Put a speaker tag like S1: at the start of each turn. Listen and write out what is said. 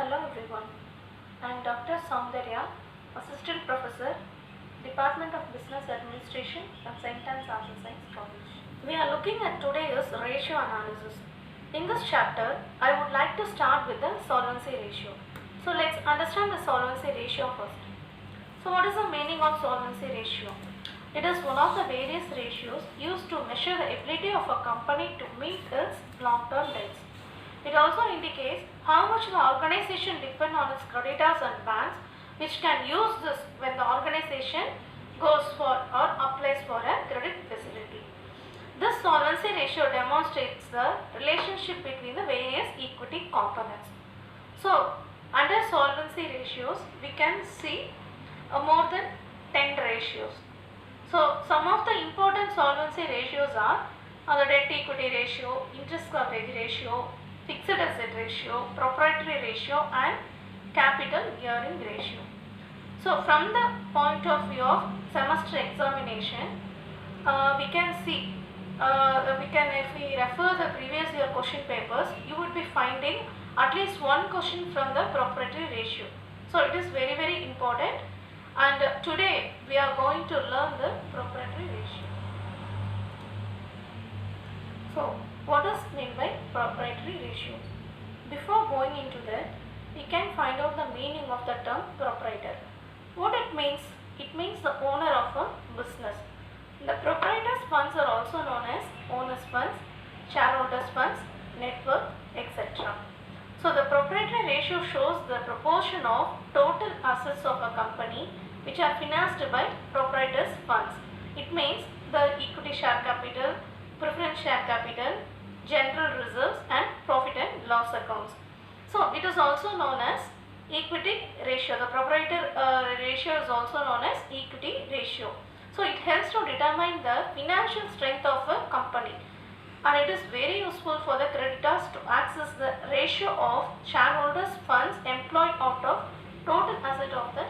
S1: Hello everyone, I am Dr. Soundarya, Assistant Professor, Department of Business Administration at St.Anne's Arts and Science College. We are looking at today's ratio analysis. In this chapter, I would like to start with the solvency ratio. So let's understand the solvency ratio first. So what is the meaning of solvency ratio? It is one of the various ratios used to measure the ability of a company to meet its long-term debts. It also indicates how much the organization depends on its creditors and banks, which can use this when the organization goes for or applies for a credit facility. This solvency ratio demonstrates the relationship between the various equity components. So, under solvency ratios, we can see more than 10 ratios. So, some of the important solvency ratios are the debt equity ratio, interest coverage ratio, fixed asset ratio, proprietary ratio and capital gearing ratio. So from the point of view of semester examination, we can see, if we refer the previous year question papers, you would be finding at least one question from the proprietary ratio. So it is very important, and today we are going to learn the proprietary ratio. So what is meant by proprietary ratio? Before going into that, we can find out the meaning of the term proprietor. What it means? It means the owner of a business. The proprietor's funds are also known as owner's funds, shareholders' funds, net worth, etc. So the proprietary ratio shows the proportion of total assets of a company which are financed by proprietor's funds. It means the equity share capital, preference share capital, general reserves and profit and loss accounts. So it is also known as equity ratio. The proprietor ratio is also known as equity ratio. So it helps to determine the financial strength of a company, and it is very useful for the creditors to access the ratio of shareholders funds employed out of total asset of the